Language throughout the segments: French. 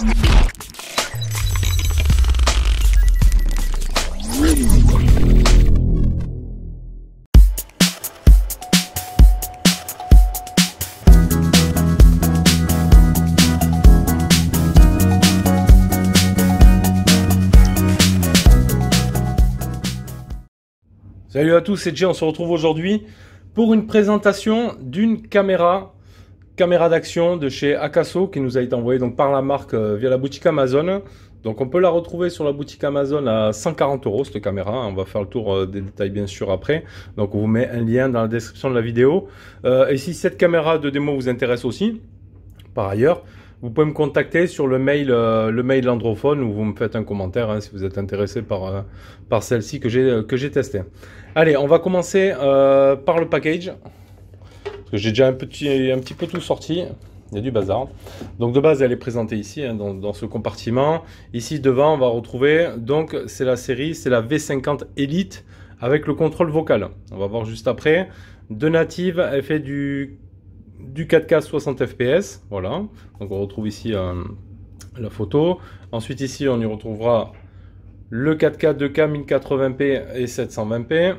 Salut à tous, c'est Jay, on se retrouve aujourd'hui pour une présentation d'une caméra d'action de chez Akaso qui nous a été envoyée donc par la marque via la boutique Amazon. Donc on peut la retrouver sur la boutique Amazon à 140 € cette caméra. On va faire le tour des détails bien sûr après. Donc on vous met un lien dans la description de la vidéo. Et si cette caméra de démo vous intéresse aussi, par ailleurs, vous pouvez me contacter sur le mail Landrophone ou vous me faites un commentaire si vous êtes intéressé par celle-ci que j'ai testée. Allez, on va commencer par le package. Parce que j'ai déjà un petit peu tout sorti. Il y a du bazar. Donc de base, elle est présentée ici, dans ce compartiment. Ici devant, on va retrouver, donc c'est la série, c'est la V50 Elite avec le contrôle vocal. On va voir juste après. De native, elle fait du 4K 60 fps, voilà. Donc on retrouve ici la photo. Ensuite ici, on y retrouvera le 4K 2K 1080p et 720p.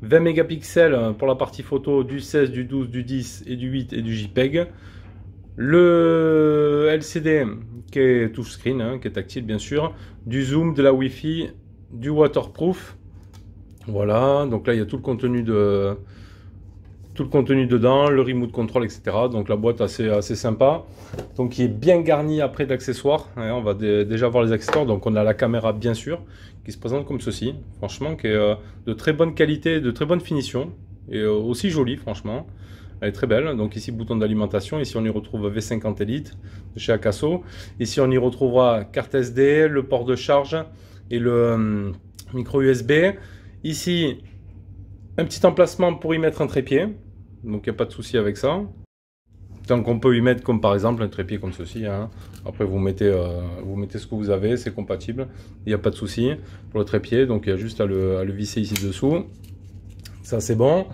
20 mégapixels pour la partie photo, du 16, du 12, du 10 et du 8 et du JPEG. Le LCD qui est touchscreen, qui est tactile bien sûr. Du zoom, de la Wi-Fi, du waterproof. Voilà, donc là il y a tout le contenu dedans, le remote control, etc. Donc la boîte assez sympa. Donc qui est bien garnie après d'accessoires. On va déjà voir les accessoires. Donc on a la caméra bien sûr, qui se présente comme ceci. Franchement, qui est de très bonne qualité, de très bonne finition. Et aussi jolie franchement. Elle est très belle. Donc ici bouton d'alimentation. Ici on y retrouve V50 Elite de chez Akaso. Ici on y retrouvera carte SD, le port de charge et le micro USB. Ici un petit emplacement pour y mettre un trépied, donc il n'y a pas de souci avec ça. Donc on peut y mettre comme par exemple un trépied comme ceci. Après vous mettez ce que vous avez, c'est compatible, il n'y a pas de souci pour le trépied. Donc il y a juste à le visser ici dessous. Ça c'est bon.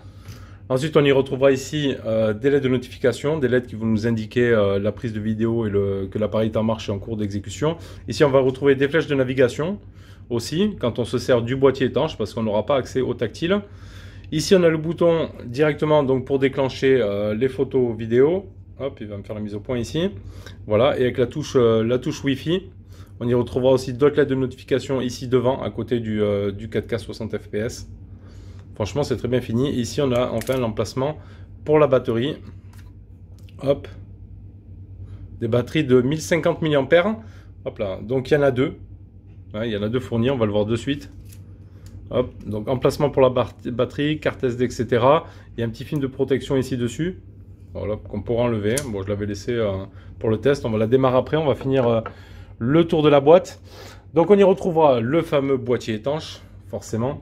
Ensuite on y retrouvera ici des LED de notification, des LED qui vont nous indiquer la prise de vidéo et que l'appareil est en marche et en cours d'exécution. Ici on va retrouver des flèches de navigation aussi quand on se sert du boîtier étanche parce qu'on n'aura pas accès au tactile. Ici, on a le bouton directement donc pour déclencher les photos vidéo. Hop, il va me faire la mise au point ici. Voilà, et avec la touche Wi-Fi, on y retrouvera aussi d'autres LED de notification ici devant, à côté du 4K 60 fps. Franchement, c'est très bien fini. Ici, on a enfin l'emplacement pour la batterie. Hop, des batteries de 1050 mAh. Hop là, donc il y en a deux. Il y en a deux fournis, on va le voir de suite. Hop, donc emplacement pour la batterie, carte SD, etc. Il y a un petit film de protection ici dessus, voilà, qu'on pourra enlever. Bon, je l'avais laissé pour le test. On va la démarrer après. On va finir le tour de la boîte. Donc, on y retrouvera le fameux boîtier étanche, forcément.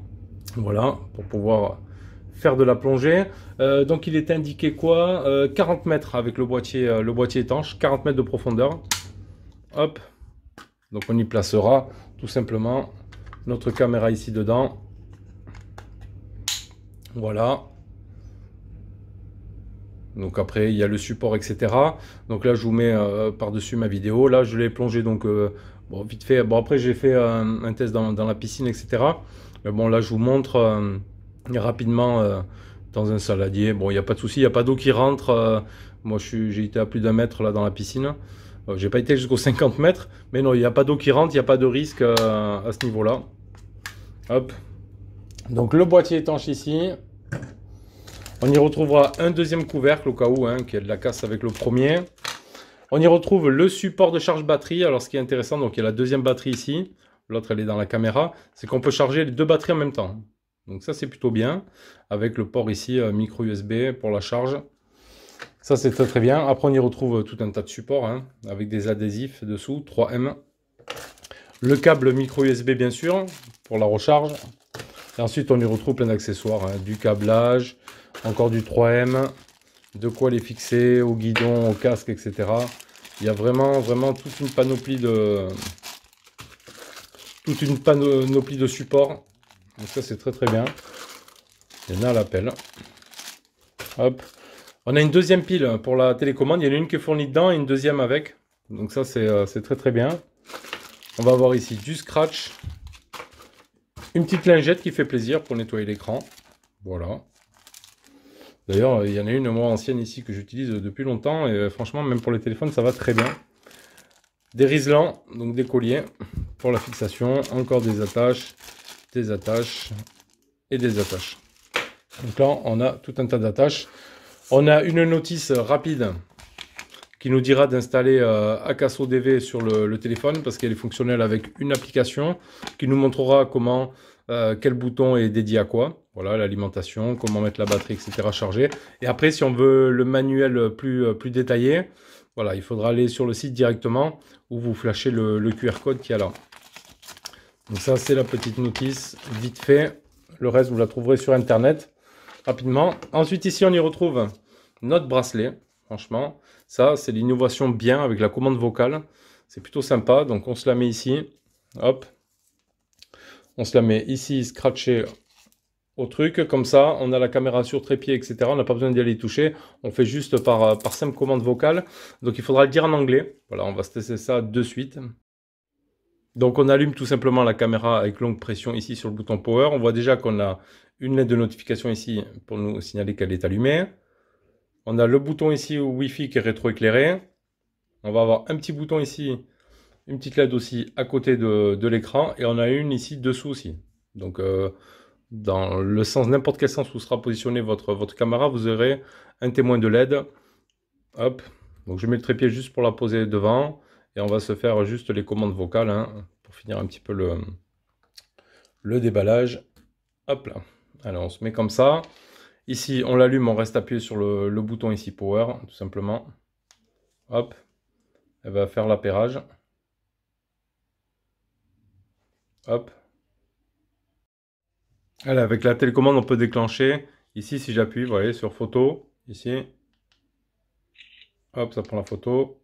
Voilà, pour pouvoir faire de la plongée. Donc, il est indiqué quoi 40 mètres avec le boîtier étanche, 40 mètres de profondeur. Hop, donc on y placera tout simplement notre caméra ici dedans. Voilà. Donc après il y a le support, etc. Donc là je vous mets par-dessus ma vidéo. Là je l'ai plongé donc bon, vite fait. Bon après j'ai fait un test dans la piscine, etc. Mais bon là je vous montre rapidement dans un saladier. Bon il n'y a pas de souci, il n'y a pas d'eau qui rentre. Moi j'ai été à plus d'1 mètre là dans la piscine. J'ai pas été jusqu'aux 50 mètres. Mais non, il n'y a pas d'eau qui rentre, il n'y a pas de risque à ce niveau-là. Hop, donc le boîtier étanche ici. On y retrouvera un deuxième couvercle au cas où, qui est de la casse avec le premier. On y retrouve le support de charge batterie. Alors ce qui est intéressant, donc il y a la deuxième batterie ici. L'autre elle est dans la caméra. C'est qu'on peut charger les deux batteries en même temps. Donc ça c'est plutôt bien. Avec le port ici, micro USB pour la charge. Ça c'est très très bien. Après on y retrouve tout un tas de supports, avec des adhésifs dessous, 3M. Le câble micro USB bien sûr, pour la recharge. Et ensuite on y retrouve plein d'accessoires, du câblage, encore du 3M, de quoi les fixer au guidon, au casque, etc. Il y a vraiment toute une panoplie de supports. Donc ça c'est très très bien. Il y en a à l'appel. Hop. On a une deuxième pile pour la télécommande. Il y en a une qui est fournie dedans et une deuxième avec. Donc ça, c'est très très bien. On va avoir ici du scratch. Une petite lingette qui fait plaisir pour nettoyer l'écran. Voilà. D'ailleurs, il y en a une, moi, ancienne ici, que j'utilise depuis longtemps. Et franchement, même pour les téléphones, ça va très bien. Des riselants, donc des colliers pour la fixation. Encore des attaches et des attaches. Donc là, on a tout un tas d'attaches. On a une notice rapide qui nous dira d'installer Akaso DV sur le téléphone parce qu'elle est fonctionnelle avec une application qui nous montrera comment, quel bouton est dédié à quoi. Voilà, l'alimentation, comment mettre la batterie, etc. chargée. Et après, si on veut le manuel plus détaillé, voilà, il faudra aller sur le site directement où vous flashez le QR code qu'il y a là. Donc ça, c'est la petite notice vite fait. Le reste, vous la trouverez sur Internet rapidement. Ensuite, ici, on y retrouve notre bracelet. Franchement, ça, c'est l'innovation bien avec la commande vocale. C'est plutôt sympa. Donc, on se la met ici. Hop. On se la met ici, scratché au truc. Comme ça, on a la caméra sur trépied, etc. On n'a pas besoin d'y aller toucher. On fait juste par simple commande vocale. Donc, il faudra le dire en anglais. Voilà, on va se tester ça de suite. Donc, on allume tout simplement la caméra avec longue pression ici sur le bouton Power. On voit déjà qu'on a une lettre de notification ici pour nous signaler qu'elle est allumée. On a le bouton ici Wi-Fi qui est rétroéclairé. On va avoir un petit bouton ici, une petite LED aussi à côté de l'écran. Et on a une ici dessous aussi. Donc, dans le sens, n'importe quel sens où sera positionnée votre caméra, vous aurez un témoin de LED. Hop. Donc, je mets le trépied juste pour la poser devant. Et on va se faire juste les commandes vocales hein, pour finir un petit peu le déballage. Hop là. Alors, on se met comme ça. Ici, on l'allume, on reste appuyé sur le bouton ici Power, tout simplement. Hop. Elle va faire l'appairage. Hop. Allez, avec la télécommande, on peut déclencher. Ici, si j'appuie, vous voyez, sur photo. Ici. Hop, ça prend la photo.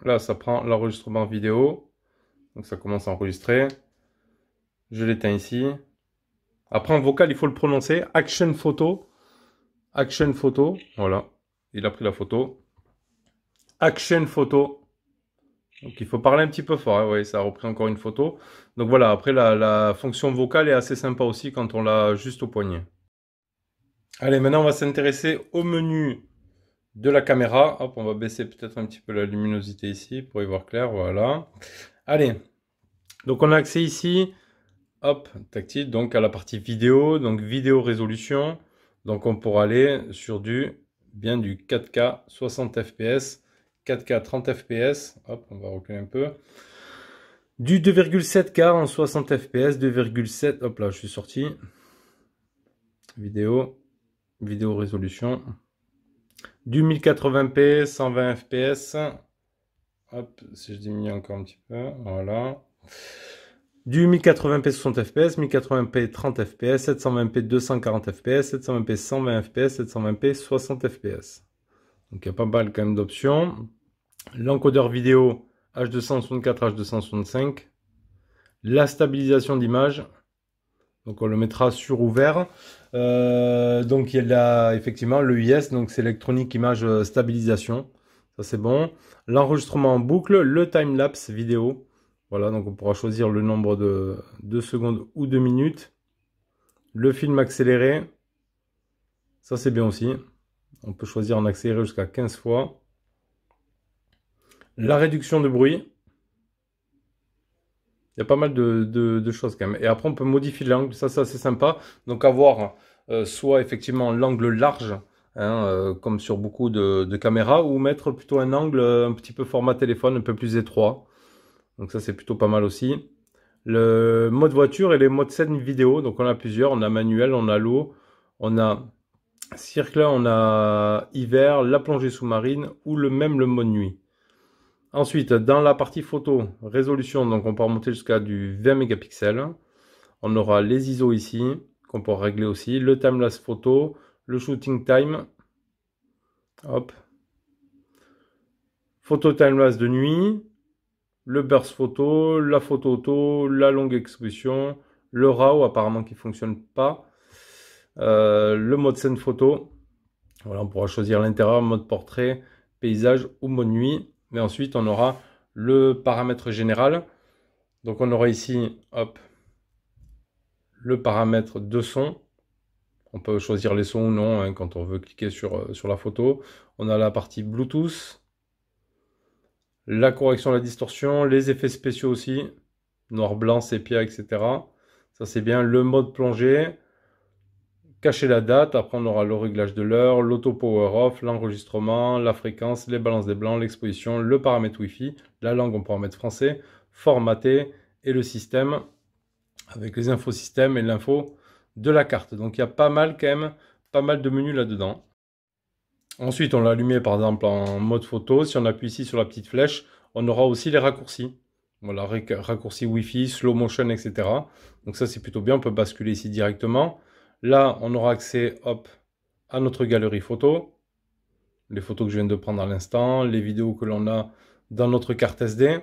Là, ça prend l'enregistrement vidéo. Donc, ça commence à enregistrer. Je l'éteins ici. Après, en vocal, il faut le prononcer. Action photo. Action photo. Voilà. Il a pris la photo. Action photo. Donc, il faut parler un petit peu fort. Hein. Oui, ça a repris encore une photo. Donc, voilà. Après, la fonction vocale est assez sympa aussi quand on l'a juste au poignet. Allez, maintenant, on va s'intéresser au menu de la caméra. Hop, on va baisser peut-être un petit peu la luminosité ici pour y voir clair. Voilà. Allez. Donc, on a accès ici. Hop, tactile, donc à la partie vidéo, donc vidéo résolution. Donc on pourra aller sur du 4K 60 fps, 4K 30 fps. Hop, on va reculer un peu. Du 2,7K en 60 fps, 2,7. Hop là, je suis sorti. Vidéo résolution. Du 1080p, 120 fps. Hop, si je diminue encore un petit peu, voilà. Du 1080p 60 fps, 1080p 30 fps, 720p 240 fps, 720p 120 fps, 720p 60 fps. Donc il y a pas mal quand même d'options. L'encodeur vidéo H264, H265. La stabilisation d'image. Donc on le mettra sur ouvert. Donc il y a là, effectivement le IS, donc c'est Electronic Image Stabilisation. Ça c'est bon. L'enregistrement en boucle, le time-lapse vidéo. Voilà, donc on pourra choisir le nombre de 2 secondes ou 2 minutes. Le film accéléré. Ça, c'est bien aussi. On peut choisir en accéléré jusqu'à 15 fois. La réduction de bruit. Il y a pas mal de choses quand même. Et après, on peut modifier l'angle. Ça c'est sympa. Donc, avoir soit effectivement l'angle large, hein, comme sur beaucoup de caméras, ou mettre plutôt un angle un petit peu format téléphone, un peu plus étroit. Donc ça, c'est plutôt pas mal aussi. Le mode voiture et les modes scène vidéo. Donc on a plusieurs. On a manuel, on a l'eau, on a cirque, on a hiver, la plongée sous-marine ou le mode nuit. Ensuite, dans la partie photo, résolution, donc on peut remonter jusqu'à du 20 mégapixels. On aura les ISO ici, qu'on peut régler aussi. Le timelapse photo, le shooting time. Hop. Photo timelapse de nuit. Le burst photo, la photo auto, la longue exposition, le RAW apparemment qui ne fonctionne pas, le mode scène photo, Voilà, on pourra choisir l'intérieur, mode portrait, paysage ou mode nuit. Mais ensuite, on aura le paramètre général. Donc, on aura ici, hop, le paramètre de son. On peut choisir les sons ou non hein, quand on veut cliquer sur la photo. On a la partie Bluetooth, la correction de la distorsion, les effets spéciaux aussi, noir, blanc, sépia, etc. Ça c'est bien. Le mode plongée, cacher la date. Après on aura le réglage de l'heure, l'auto power off, l'enregistrement, la fréquence, les balances des blancs, l'exposition, le paramètre Wi-Fi, la langue on pourra mettre français, formaté et le système avec les infosystèmes et l'info de la carte. Donc il y a pas mal quand même, pas mal de menus là-dedans. Ensuite, on l'a allumé par exemple en mode photo. Si on appuie ici sur la petite flèche, on aura aussi les raccourcis. Voilà, raccourcis Wi-Fi, slow motion, etc. Donc ça, c'est plutôt bien. On peut basculer ici directement. Là, on aura accès, hop, à notre galerie photo. Les photos que je viens de prendre à l'instant, les vidéos que l'on a dans notre carte SD.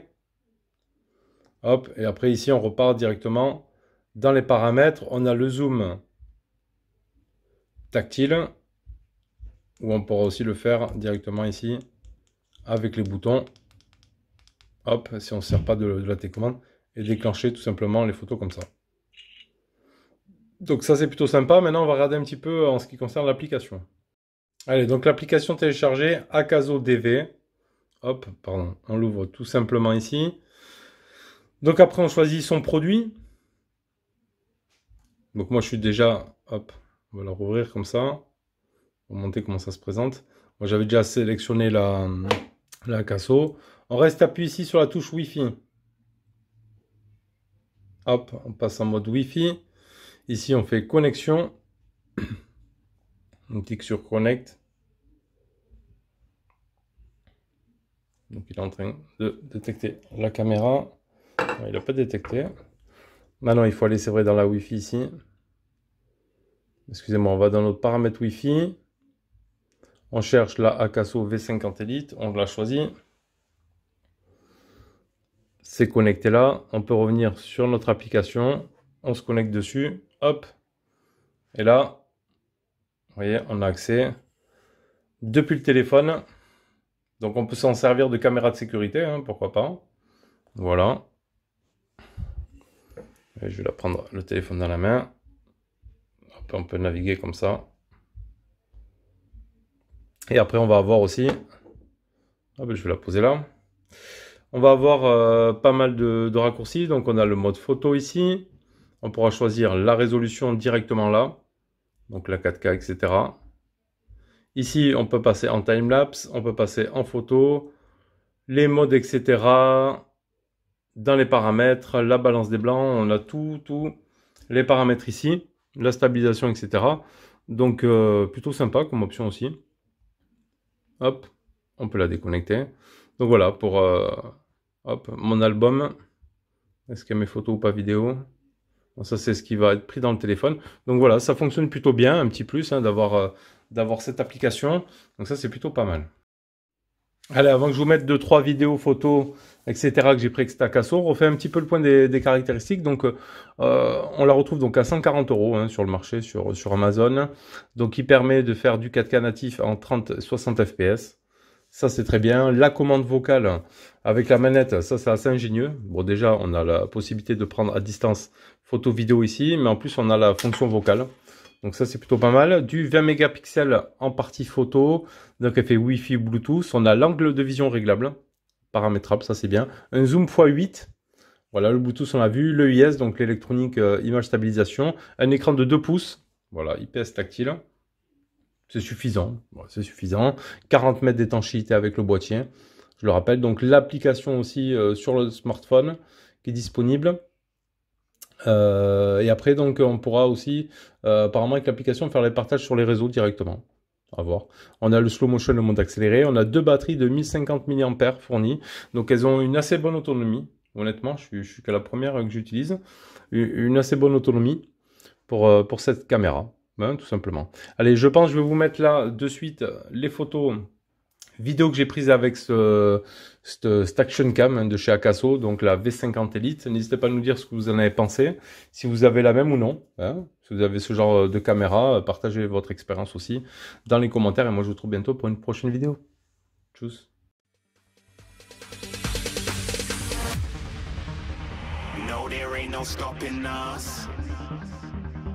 Hop, et après ici, on repart directement dans les paramètres. On a le zoom tactile, où on pourra aussi le faire directement ici avec les boutons. Hop, si on ne sert pas de la télécommande, et déclencher tout simplement les photos comme ça. Donc ça c'est plutôt sympa. Maintenant on va regarder un petit peu en ce qui concerne l'application. Allez, donc l'application téléchargée, Akaso DV. Hop, pardon, on l'ouvre tout simplement ici. Donc après on choisit son produit. Donc moi je suis déjà, hop, on va la rouvrir comme ça. Pour montrer comment ça se présente. Moi j'avais déjà sélectionné la Akaso. On reste appuyé ici sur la touche Wi-Fi. Hop, on passe en mode Wi-Fi. Ici, on fait connexion. On clique sur Connect. Donc, il est en train de détecter la caméra. Non, il n'a pas détecté. Maintenant, il faut aller, c'est vrai, dans la Wi-Fi ici. Excusez-moi, on va dans notre paramètre Wi-Fi. On cherche la Akaso V50 Elite. On l'a choisi. C'est connecté là. On peut revenir sur notre application. On se connecte dessus. Hop. Et là, vous voyez, on a accès depuis le téléphone. Donc on peut s'en servir de caméra de sécurité, hein, pourquoi pas. Voilà. Et je vais la prendre le téléphone dans la main. Hop, on peut naviguer comme ça. Et après on va avoir aussi... Ah ben, je vais la poser là. On va avoir pas mal de raccourcis. Donc on a le mode photo ici. On pourra choisir la résolution directement là. Donc la 4K, etc. Ici, on peut passer en time-lapse, on peut passer en photo, les modes, etc. Dans les paramètres, la balance des blancs, on a tout, les paramètres ici, la stabilisation, etc. Donc, plutôt sympa comme option aussi. Hop, on peut la déconnecter. Donc voilà, pour hop, mon album. Est-ce qu'il y a mes photos ou pas vidéo? Bon, ça, c'est ce qui va être pris dans le téléphone. Donc voilà, ça fonctionne plutôt bien, un petit plus hein, d'avoir cette application. Donc ça, c'est plutôt pas mal. Allez, avant que je vous mette 2-3 vidéos, photos, etc. que j'ai pris avec cette Akaso, on refait un petit peu le point des caractéristiques. Donc, on la retrouve donc à 140 € hein, sur le marché, sur Amazon. Donc, il permet de faire du 4K natif en 30-60 fps. Ça, c'est très bien. La commande vocale avec la manette, ça, c'est assez ingénieux. Bon, déjà, on a la possibilité de prendre à distance photo, vidéo ici, mais en plus, on a la fonction vocale. Donc ça, c'est plutôt pas mal. Du 20 mégapixels en partie photo. Donc elle fait Wi-Fi, Bluetooth. On a l'angle de vision réglable, paramétrable, ça c'est bien. Un zoom x8. Voilà, le Bluetooth, on l'a vu. Le IS, donc l'électronique image stabilisation. Un écran de 2 pouces. Voilà, IPS tactile. C'est suffisant. Bon, c'est suffisant. 40 mètres d'étanchéité avec le boîtier. Je le rappelle. Donc l'application aussi sur le smartphone qui est disponible. Et après, donc, on pourra aussi, apparemment, avec l'application, faire les partages sur les réseaux directement. À voir. On a le slow motion, le mode accéléré. On a deux batteries de 1050 mAh fournies. Donc, elles ont une assez bonne autonomie. Honnêtement, je suis qu'à la première que j'utilise. Une assez bonne autonomie pour cette caméra, hein, tout simplement. Allez, je pense que je vais vous mettre là de suite les photos, vidéo que j'ai prise avec cette Action Cam hein, de chez Akaso, donc la V50 Elite. N'hésitez pas à nous dire ce que vous en avez pensé, si vous avez la même ou non. Hein, si vous avez ce genre de caméra, partagez votre expérience aussi dans les commentaires. Et moi, je vous retrouve bientôt pour une prochaine vidéo. Tchuss. No, there ain't no stopping us.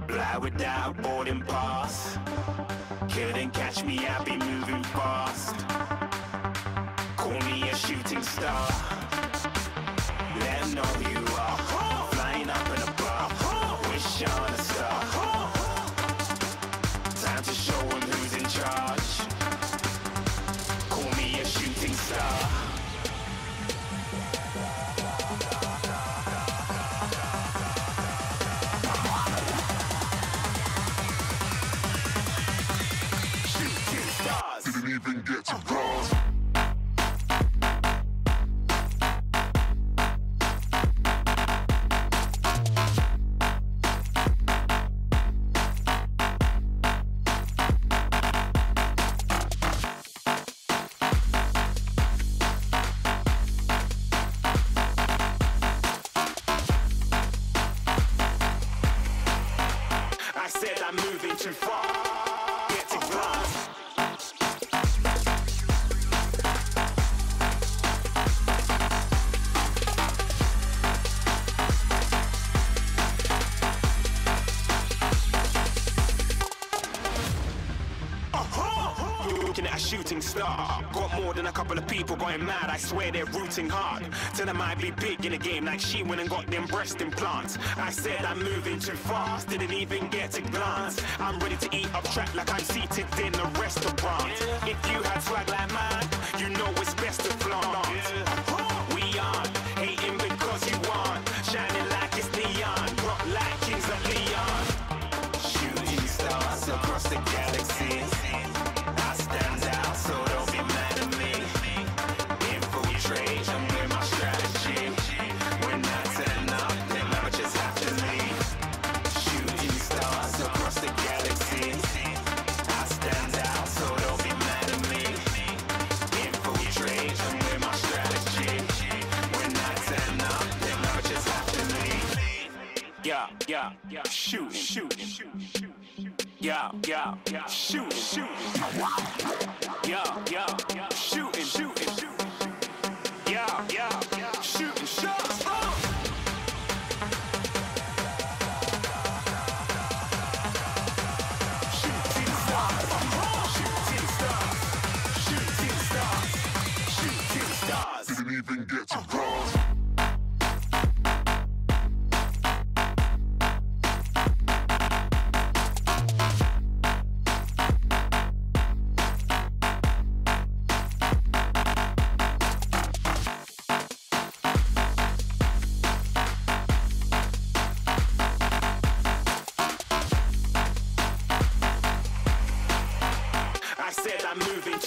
Fly without boarding pass. Couldn't catch me, I'll be moving fast. Call me a shooting star. Let 'em know who you are. Flying up in a bar. Wish on a star. Time to show 'em who's in charge. Call me a shooting star. Didn't even get to cross. I said I'm moving too far. Get to glass. Looking at a shooting star. Got more than a couple of people going mad. I swear they're rooting hard. Tell them I'd be big in the game like she went and got them breast implants. I said I'm moving too fast. Didn't even get to glance. I'm ready to eat up track like I'm seated in a restaurant. If you had swag like mine, you know it's best to flaunt. We aren't hating because you aren't. Shining like it's neon. Rock like kings of Leon. Shooting stars across the galaxy. I stand out, so don't be mad at me. Infiltrate, I'm with my strategy. When I turn up, then I just have to leave. Shooting stars across the galaxy. I stand out, so don't be mad at me. Infiltrate, I'm with my strategy. When I turn up, then I just have to leave. Yeah, shooting. Yeah, shooting. Yeah, shooting. Yeah, shooting shots. Shooting stars. Didn't even get to cross. I said I'm moving.